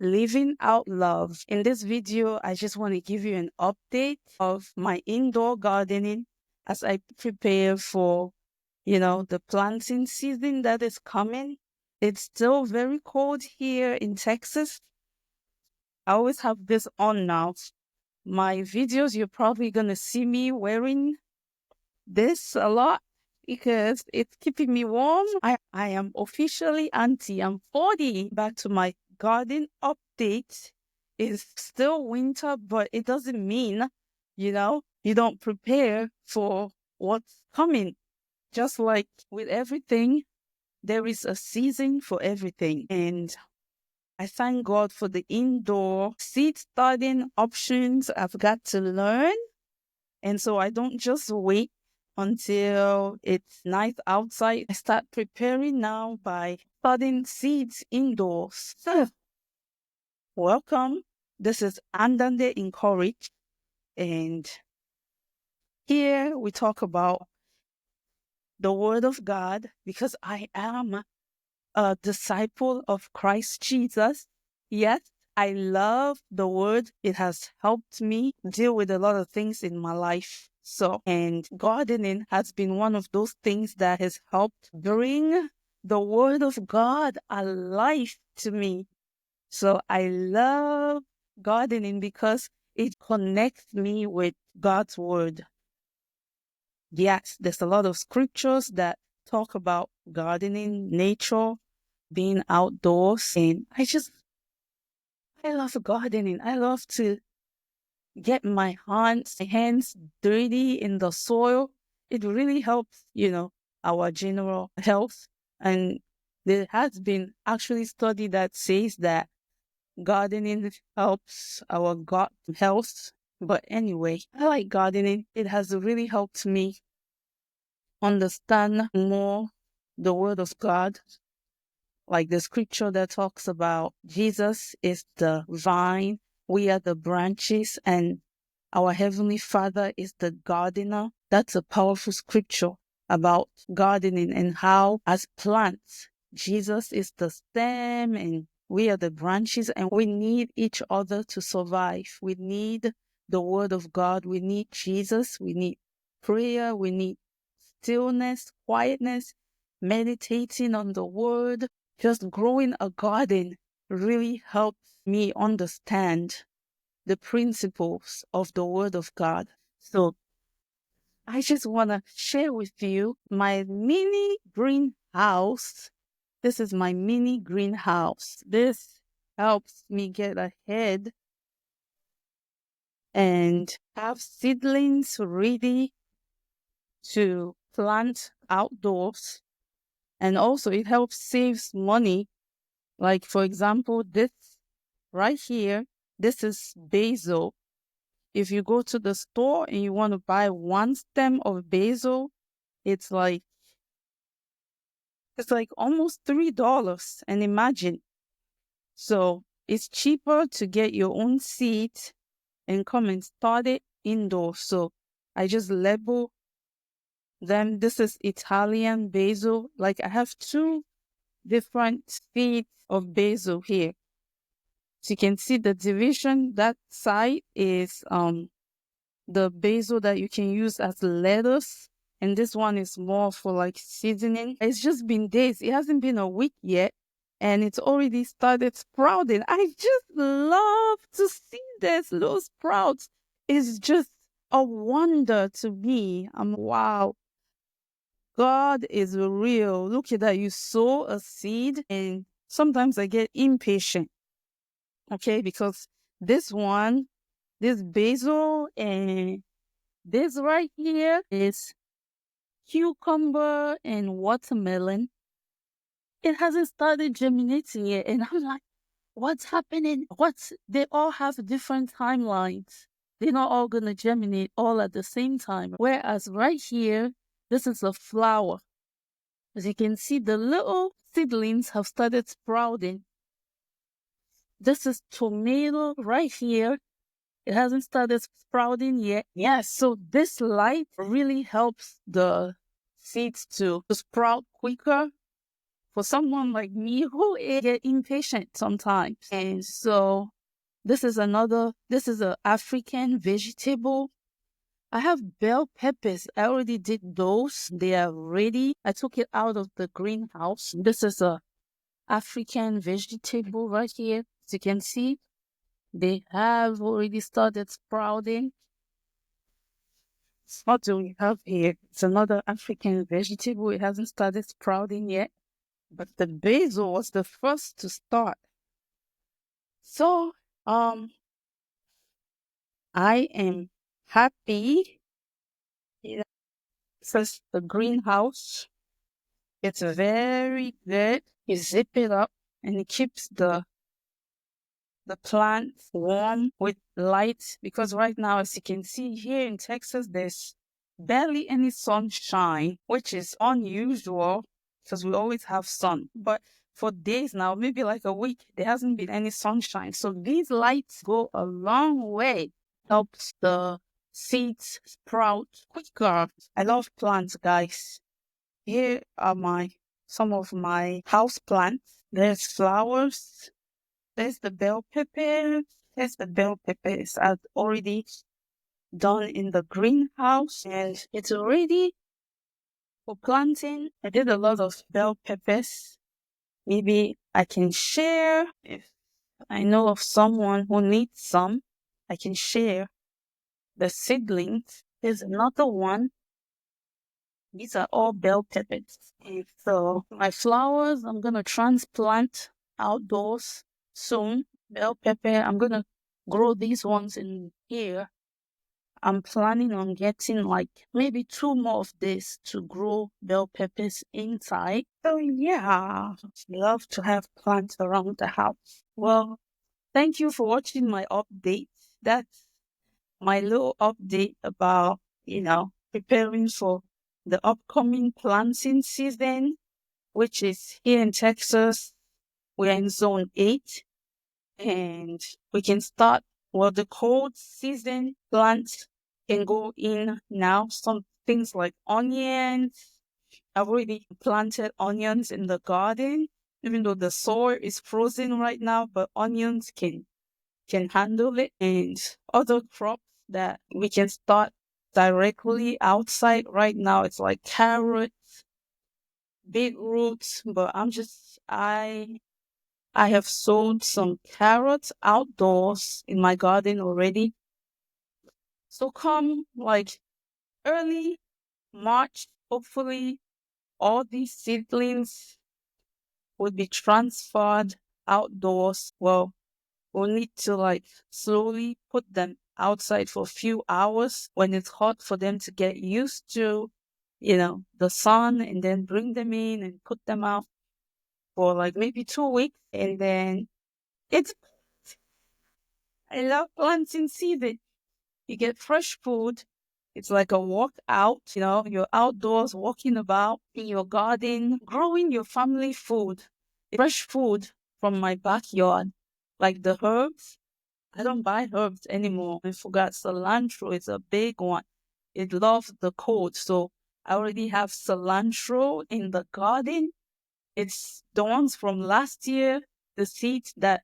Living Out Love. In this video, I just want to give you an update of my indoor gardening as I prepare for, the planting season that is coming. It's still very cold here in Texas. I always have this on now. My videos, you're probably going to see me wearing this a lot because it's keeping me warm. I am officially auntie. I'm 40. Back to my garden update. It's still winter, but it doesn't mean, you don't prepare for what's coming. Just like with everything, there is a season for everything. And I thank God for the indoor seed starting options I've got to learn. And so I don't just wait until it's nice outside. I start preparing now by starting seeds indoors. So, welcome. This is Andande Encourage. And here we talk about the Word of God because I am a disciple of Christ Jesus. Yes, I love the Word. It has helped me deal with a lot of things in my life. And gardening has been one of those things that has helped bring the Word of God alive to me. So I love gardening because it connects me with God's Word. Yes, there's a lot of scriptures that talk about gardening, nature, being outdoors. And I love gardening. I love to get my hands dirty in the soil. It really helps, our general health. And there has been actually study that says that gardening helps our gut health. But anyway, I like gardening. It has really helped me understand more the word of God, like the scripture that talks about Jesus is the vine, we are the branches, and our Heavenly Father is the gardener. That's a powerful scripture about gardening and how, as plants, Jesus is the stem and we are the branches, and we need each other to survive. We need the Word of God. We need Jesus. We need prayer. We need stillness, quietness, meditating on the Word. Just growing a garden really helps me understand the principles of the Word of God. So I just want to share with you my mini greenhouse. This is my mini greenhouse. This helps me get ahead and have seedlings ready to plant outdoors. And also it helps saves money. Like, for example, this right here, this is basil. If you go to the store and you want to buy one stem of basil, it's like almost $3. And imagine, so it's cheaper to get your own seed and come and start it indoors. So I just label them. This is Italian basil. Like, I have two different seeds of basil here. So you can see the division. That side is the basil that you can use as lettuce, and this one is more for like seasoning. It's just been days. It hasn't been a week yet, and it's already started sprouting. I just love to see this little sprouts. It's just a wonder to me. Wow. God is real. Look at that. You sow a seed, and sometimes I get impatient. Okay, because this basil and this right here is cucumber and watermelon. It hasn't started germinating yet. And I'm like, what's happening? They all have different timelines. They're not all going to germinate all at the same time. Whereas right here, this is a flower. As you can see, the little seedlings have started sprouting. This is tomato right here. It hasn't started sprouting yet. Yes, so this light really helps the seeds to sprout quicker for someone like me who get impatient sometimes. And so this is a African vegetable. I have bell peppers. I already did those. They are ready. I took it out of the greenhouse. This is a African vegetable right here. As you can see, they have already started sprouting. What do we have here? It's another African vegetable. It hasn't started sprouting yet, but the basil was the first to start. So, I am happy. This is the greenhouse. It's very good. You zip it up and it keeps the plant warm with light, because right now, as you can see here in Texas, there's barely any sunshine, which is unusual because we always have sun. But for days now, maybe like a week, there hasn't been any sunshine. So these lights go a long way, helps the seeds sprout quicker. I love plants, guys. Here are some of my house plants. There's flowers. There's the bell pepper. There's the bell peppers I've already done in the greenhouse, and it's ready for planting. I did a lot of bell peppers. Maybe I can share if I know of someone who needs some. I can share the seedlings. There's another one. These are all bell peppers. And so my flowers, I'm going to transplant outdoors soon. Bell pepper, I'm going to grow these ones in here. I'm planning on getting like maybe 2 more of this to grow bell peppers inside. So yeah, love to have plants around the house. Well, thank you for watching my update. That's my little update about, preparing for the upcoming planting season, which is here in Texas. We're in zone 8, and we can start. Well, the cold season plants can go in now. Some things like onions. I've already planted onions in the garden, even though the soil is frozen right now, but onions can handle it. And other crops that we can start directly outside right now, it's like carrots, beetroots, but I have sowed some carrots outdoors in my garden already. So come like early March, hopefully all these seedlings will be transferred outdoors. Well, we'll need to like slowly put them outside for a few hours when it's hot for them to get used to, the sun, and then bring them in and put them out for like maybe 2 weeks. And then I love planting season. You get fresh food. It's like a walk out, you're outdoors walking about in your garden, growing your family food, fresh food from my backyard, like the herbs. I don't buy herbs anymore. I forgot cilantro is a big one. It loves the cold. So I already have cilantro in the garden. It's the ones from last year, the seeds that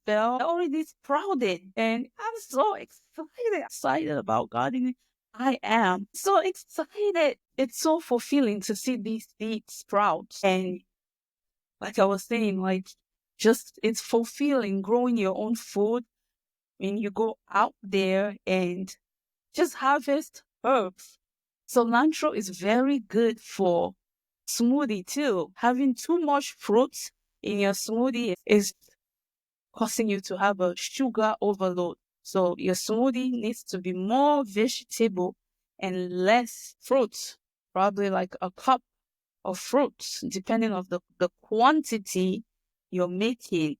fell already sprouted. And I'm so excited about gardening. I am so excited. It's so fulfilling to see these seeds sprout. And like I was saying, it's fulfilling growing your own food when you go out there and just harvest herbs. Cilantro is very good for smoothie too. Having too much fruits in your smoothie is causing you to have a sugar overload. So your smoothie needs to be more vegetable and less fruits, probably like a cup of fruits, depending on the quantity you're making.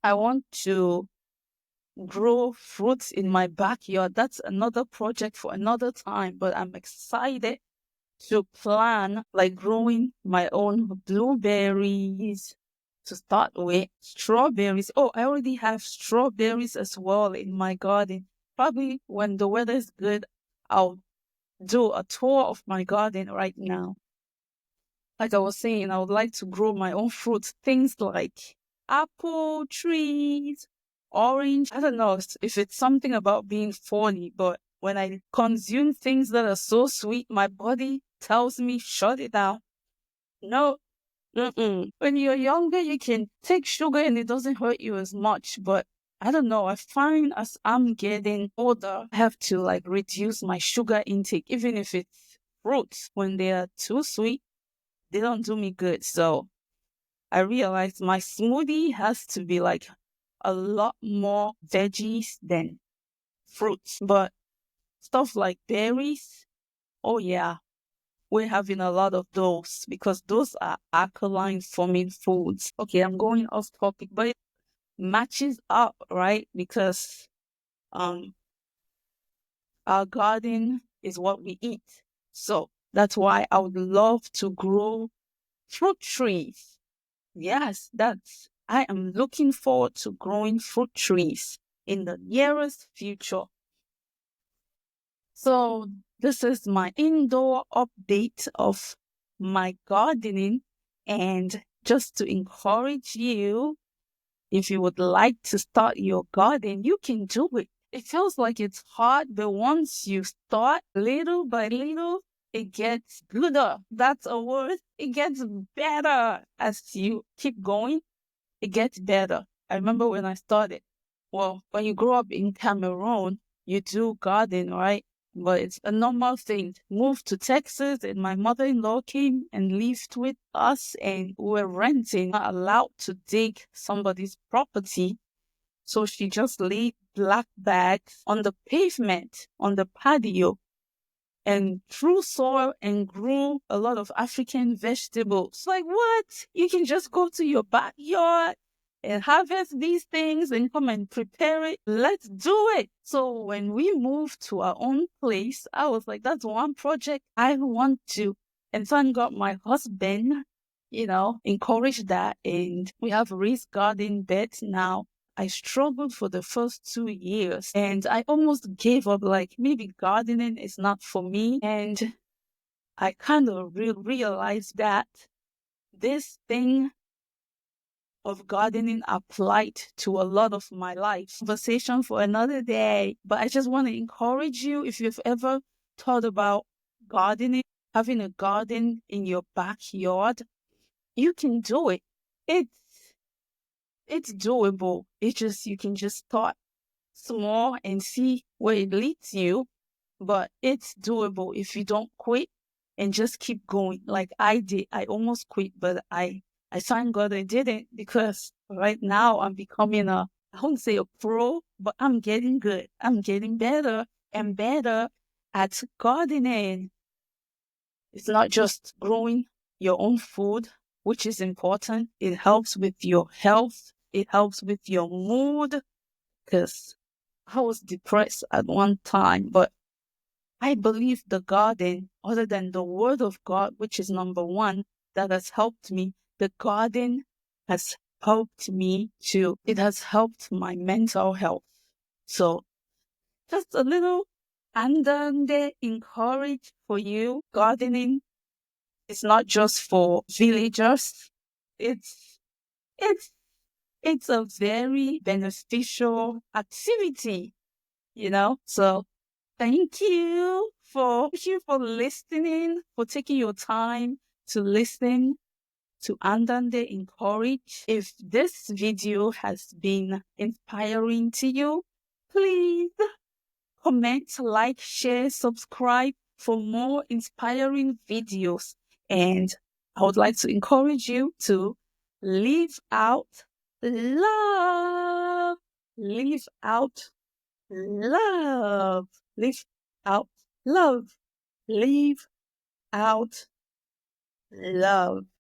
I want to grow fruits in my backyard. That's another project for another time, but I'm excited to plan like growing my own blueberries to start with, strawberries. Oh, I already have strawberries as well in my garden. Probably when the weather is good, I'll do a tour of my garden right now. like I was saying, I would like to grow my own fruits, things like apple trees, orange. I don't know if it's something about being funny, but when I consume things that are so sweet, my body tells me, shut it down. No. Mm-mm. When you're younger, you can take sugar and it doesn't hurt you as much. But I don't know. I find as I'm getting older, I have to like reduce my sugar intake, even if it's fruits. When they are too sweet, they don't do me good. So I realized my smoothie has to be like a lot more veggies than fruits. But stuff like berries, oh yeah, we're having a lot of those because those are alkaline forming foods. Okay, I'm going off topic, but it matches up, right? Because um our garden is what we eat. So that's why I would love to grow fruit trees. Yes, I am looking forward to growing fruit trees in the nearest future. So this is my indoor update of my gardening. And just to encourage you, if you would like to start your garden, you can do it. It feels like it's hard, but once you start little by little, it gets gooder. That's a word. It gets better as you keep going. It gets better. I remember when I started. Well, when you grow up in Cameroon, you do garden, right? But it's a normal thing. Moved to Texas, and my mother-in-law came and lived with us, and we were renting, not allowed to dig somebody's property. So she just laid black bags on the pavement, on the patio, and threw soil and grew a lot of African vegetables. Like, what? You can just go to your backyard and harvest these things and come and prepare it. Let's do it. So when we moved to our own place, I was like, that's one project I want to. And thank God my husband, encouraged that. And we have raised garden beds now. I struggled for the first 2 years and I almost gave up, like maybe gardening is not for me. And I kind of realized that this thing of gardening applied to a lot of my life. Conversation for another day. But I just want to encourage you, if you've ever thought about gardening, having a garden in your backyard, you can do it. It's it's doable. You can just start small and see where it leads you, but it's doable if you don't quit and just keep going. Like I did, I almost quit, but I thank God I didn't, because right now I'm becoming I wouldn't say a pro, but I'm getting good. I'm getting better and better at gardening. It's not just growing your own food, which is important. It helps with your health. It helps with your mood, because I was depressed at one time, but I believe the garden, other than the word of God, which is number one, that has helped me, the garden has helped me too. It has helped my mental health. So just a little and then they encourage for you. Gardening is not just for villagers. It's it's it's a very beneficial activity, So thank you for listening, for taking your time to listen to Andande Encourage. If this video has been inspiring to you, please comment, like, share, subscribe for more inspiring videos. And I would like to encourage you to live out love. Live out love. Live out love. Live out love.